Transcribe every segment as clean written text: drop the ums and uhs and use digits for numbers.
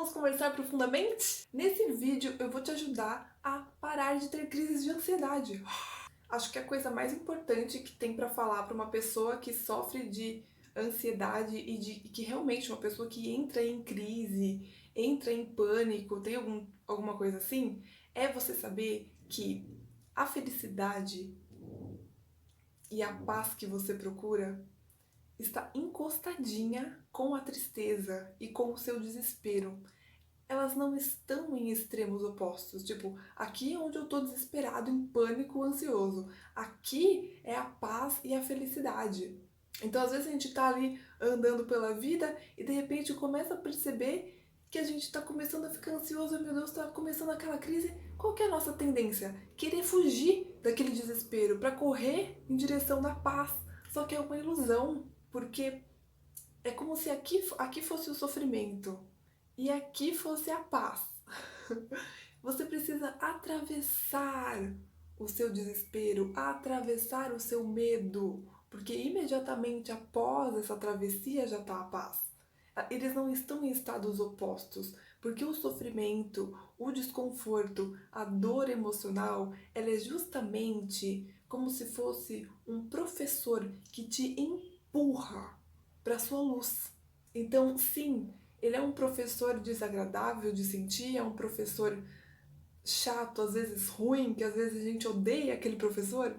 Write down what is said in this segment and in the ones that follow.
Vamos conversar profundamente? Nesse vídeo eu vou te ajudar a parar de ter crises de ansiedade. Acho que a coisa mais importante que tem pra falar pra uma pessoa que sofre de ansiedade e que realmente uma pessoa que entra em crise, entra em pânico, tem alguma coisa assim, é você saber que a felicidade e a paz que você procura está encostadinha com a tristeza e com o seu desespero. Elas não estão em extremos opostos. Tipo, aqui é onde eu tô desesperado, em pânico, ansioso. Aqui é a paz e a felicidade. Então, às vezes a gente tá ali andando pela vida e de repente começa a perceber que a gente tá começando a ficar ansioso, ai meu Deus, tá começando aquela crise. Qual que é a nossa tendência? Querer fugir daquele desespero para correr em direção da paz. Só que é uma ilusão, porque é como se aqui fosse o sofrimento e aqui fosse a paz. Você precisa atravessar o seu desespero, atravessar o seu medo, porque imediatamente após essa travessia já está a paz. Eles não estão em estados opostos, porque o sofrimento, o desconforto, a dor emocional, ela é justamente como se fosse um professor que te empurra para sua luz. Então, sim, ele é um professor desagradável de sentir, é um professor chato, às vezes ruim, que às vezes a gente odeia aquele professor,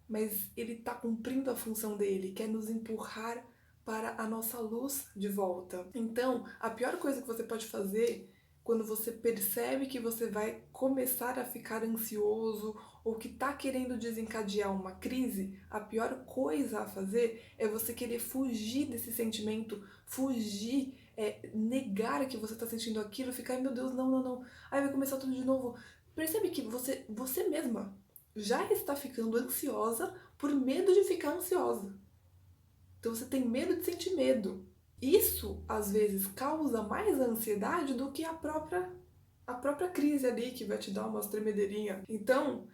mas ele está cumprindo a função dele, que é nos empurrar para a nossa luz de volta. Então, a pior coisa que você pode fazer quando você percebe que você vai começar a ficar ansioso ou que está querendo desencadear uma crise, a pior coisa a fazer é você querer fugir desse sentimento, fugir, negar que você está sentindo aquilo, ficar, ai meu Deus, não, não, não, aí vai começar tudo de novo. Percebe que você mesma já está ficando ansiosa por medo de ficar ansiosa. Então você tem medo de sentir medo. Isso, às vezes, causa mais ansiedade do que a própria crise ali, que vai te dar umas tremedeirinhas. Então,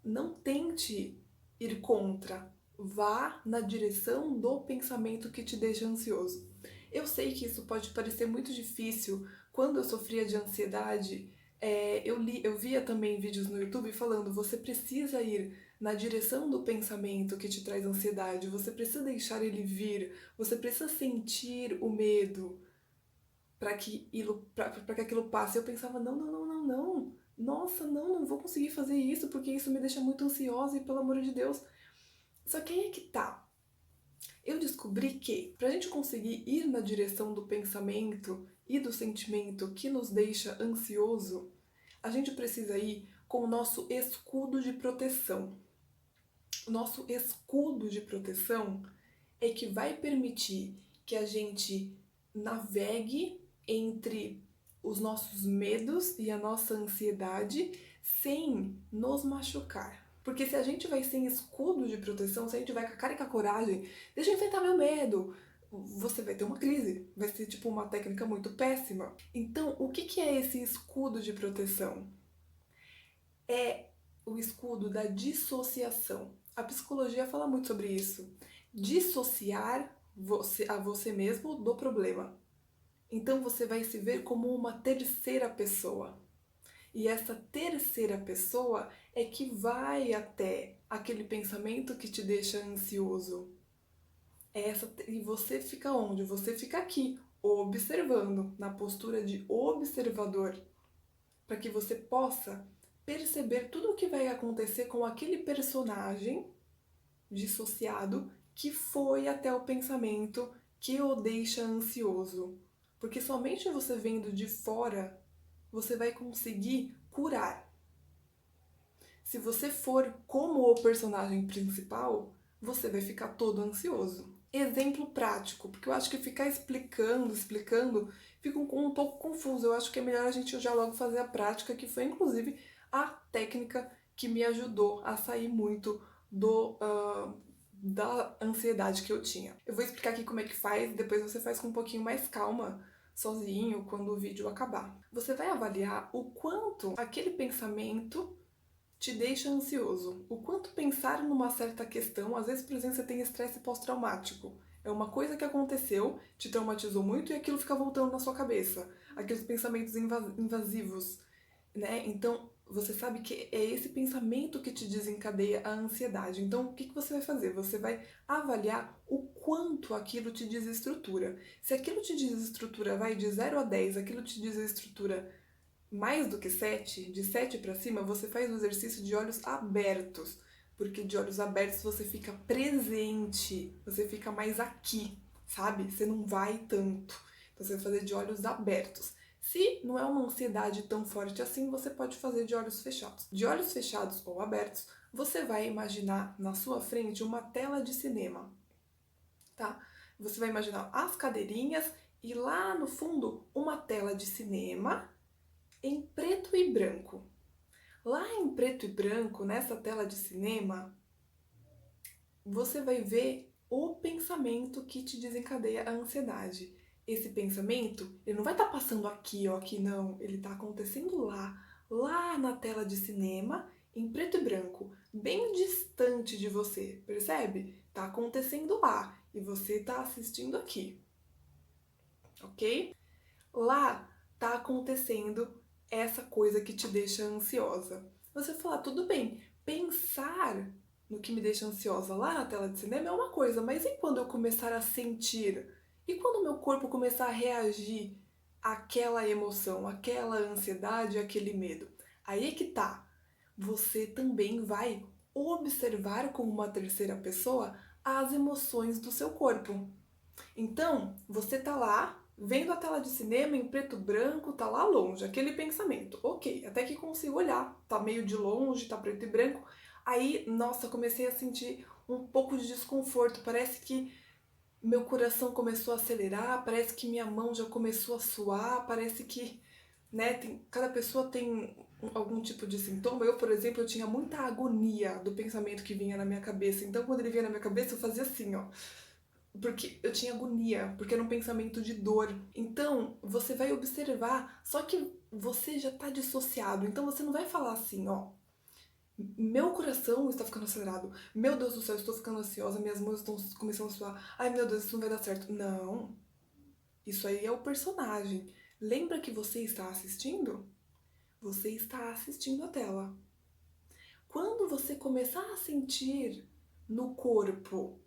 não tente ir contra. Vá na direção do pensamento que te deixa ansioso. Eu sei que isso pode parecer muito difícil. Quando eu sofria de ansiedade, eu via também vídeos no YouTube falando: você precisa ir na direção do pensamento que te traz ansiedade, você precisa deixar ele vir, você precisa sentir o medo para que aquilo passe. Eu pensava: não, não, não, não, não, nossa, não, não vou conseguir fazer isso porque isso me deixa muito ansiosa e pelo amor de Deus. Só que aí é que tá. Eu descobri que, para a gente conseguir ir na direção do pensamento e do sentimento que nos deixa ansioso, a gente precisa ir com o nosso escudo de proteção. O nosso escudo de proteção é que vai permitir que a gente navegue entre os nossos medos e a nossa ansiedade sem nos machucar. Porque se a gente vai sem escudo de proteção, se a gente vai com a cara e com a coragem, deixa eu enfrentar meu medo, você vai ter uma crise. Vai ser tipo uma técnica muito péssima. Então, o que é esse escudo de proteção? É o escudo da dissociação. A psicologia fala muito sobre isso. Dissociar a você mesmo do problema. Então você vai se ver como uma terceira pessoa. E essa terceira pessoa é que vai até aquele pensamento que te deixa ansioso. E você fica onde? Você fica aqui, observando, na postura de observador, para que você possa perceber tudo o que vai acontecer com aquele personagem dissociado que foi até o pensamento que o deixa ansioso. Porque somente você vendo de fora, você vai conseguir curar. Se você for como o personagem principal, você vai ficar todo ansioso. Exemplo prático, porque eu acho que ficar explicando, fica um pouco confuso. Eu acho que é melhor a gente já logo fazer a prática, que foi inclusive a técnica que me ajudou a sair muito da ansiedade que eu tinha. Eu vou explicar aqui como é que faz, depois você faz com um pouquinho mais calma, sozinho, quando o vídeo acabar. Você vai avaliar o quanto aquele pensamento te deixa ansioso. O quanto pensar numa certa questão, às vezes, por exemplo, você tem estresse pós-traumático. É uma coisa que aconteceu, te traumatizou muito e aquilo fica voltando na sua cabeça. Aqueles pensamentos invasivos, né? Então, você sabe que é esse pensamento que te desencadeia a ansiedade. Então, o que você vai fazer? Você vai avaliar o quanto aquilo te desestrutura. Se aquilo te desestrutura, vai de 0 a 10, aquilo te desestrutura mais do que 7, de 7 para cima, você faz o exercício de olhos abertos. Porque de olhos abertos você fica presente, você fica mais aqui, sabe? Você não vai tanto. Então você vai fazer de olhos abertos. Se não é uma ansiedade tão forte assim, você pode fazer de olhos fechados. De olhos fechados ou abertos, você vai imaginar na sua frente uma tela de cinema, tá? Você vai imaginar as cadeirinhas e lá no fundo uma tela de cinema em preto e branco. Lá em preto e branco, nessa tela de cinema, você vai ver o pensamento que te desencadeia a ansiedade. Esse pensamento, ele não vai estar passando aqui, ó, aqui não. Ele está acontecendo lá na tela de cinema, em preto e branco, bem distante de você, percebe? Tá acontecendo lá e você está assistindo aqui, ok? Lá tá acontecendo essa coisa que te deixa ansiosa. Você fala, tudo bem, pensar no que me deixa ansiosa lá na tela de cinema é uma coisa, mas e quando eu começar a sentir? E quando meu corpo começar a reagir àquela emoção, àquela ansiedade, àquele medo? Aí é que tá. Você também vai observar como uma terceira pessoa as emoções do seu corpo. Então, você tá lá, vendo a tela de cinema em preto e branco, tá lá longe, aquele pensamento. Ok, até que consigo olhar, tá meio de longe, tá preto e branco. Aí, nossa, comecei a sentir um pouco de desconforto. Parece que meu coração começou a acelerar, parece que minha mão já começou a suar, parece que, né, cada pessoa tem algum tipo de sintoma. Eu, por exemplo, eu tinha muita agonia do pensamento que vinha na minha cabeça. Então, quando ele vinha na minha cabeça, eu fazia assim, ó. Porque eu tinha agonia, porque era um pensamento de dor. Então, você vai observar, só que você já tá dissociado. Então, você não vai falar assim, ó, meu coração está ficando acelerado, meu Deus do céu, estou ficando ansiosa, minhas mãos estão começando a suar, ai meu Deus, isso não vai dar certo. Não, isso aí é o personagem. Lembra que você está assistindo? Você está assistindo a tela. Quando você começar a sentir no corpo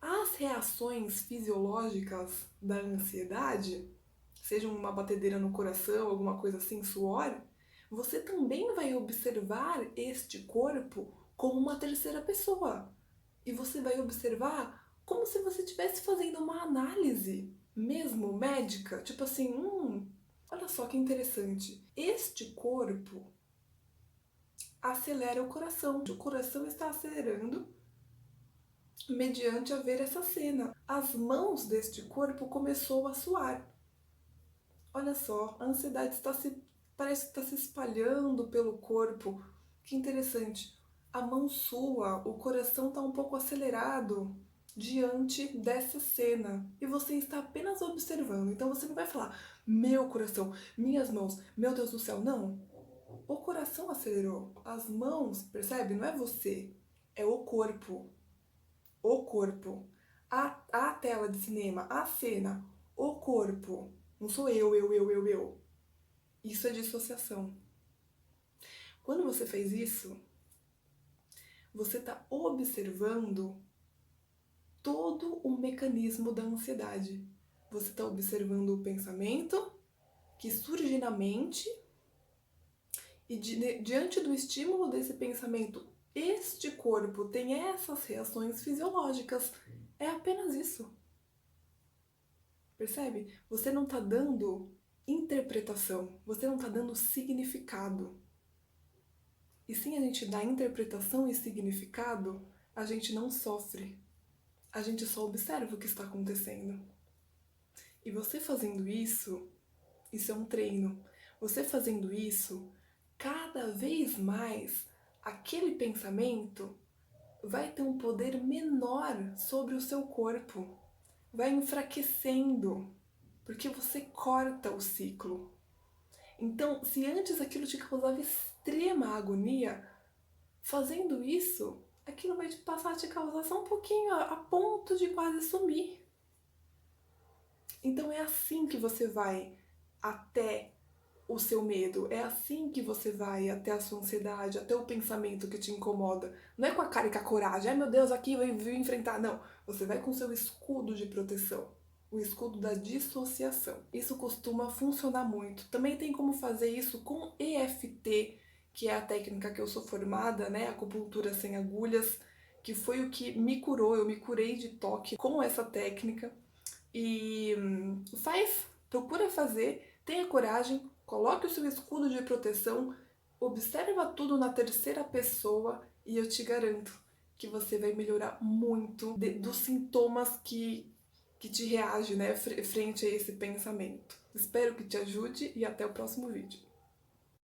as reações fisiológicas da ansiedade, seja uma batedeira no coração, alguma coisa assim, suor, você também vai observar este corpo como uma terceira pessoa. E você vai observar como se você estivesse fazendo uma análise, mesmo médica, tipo assim, olha só que interessante. Este corpo acelera o coração. O coração está acelerando mediante a ver essa cena. As mãos deste corpo começou a suar. Olha só, a ansiedade parece que está se espalhando pelo corpo. Que interessante. A mão sua, o coração está um pouco acelerado diante dessa cena. E você está apenas observando. Então você não vai falar, meu coração, minhas mãos, meu Deus do céu. Não. O coração acelerou. As mãos, percebe? Não é você. É o corpo. O corpo. A tela de cinema, a cena, o corpo. Não sou eu. Isso é dissociação. Quando você fez isso, você está observando todo o mecanismo da ansiedade. Você está observando o pensamento que surge na mente e diante do estímulo desse pensamento, este corpo tem essas reações fisiológicas. É apenas isso. Percebe? Você não está dando interpretação, você não está dando significado. E sem a gente dar interpretação e significado, a gente não sofre. A gente só observa o que está acontecendo. E você fazendo isso é um treino. Você fazendo isso, cada vez mais, aquele pensamento vai ter um poder menor sobre o seu corpo. Vai enfraquecendo, porque você corta o ciclo. Então, se antes aquilo te causava extrema agonia, fazendo isso, aquilo vai te passar a te causar só um pouquinho, a ponto de quase sumir. Então é assim que você vai até o seu medo, é assim que você vai até a sua ansiedade, até o pensamento que te incomoda. Não é com a cara e com a coragem, ai meu Deus, aqui eu vim enfrentar. Não, você vai com o seu escudo de proteção, o escudo da dissociação. Isso costuma funcionar muito. Também tem como fazer isso com EFT, que é a técnica que eu sou formada, né? Acupuntura sem agulhas, que foi o que me curou, eu me curei de toque com essa técnica. E procura fazer, tenha coragem, coloque o seu escudo de proteção, observa tudo na terceira pessoa e eu te garanto que você vai melhorar muito dos sintomas que te reagem, né, frente a esse pensamento. Espero que te ajude e até o próximo vídeo.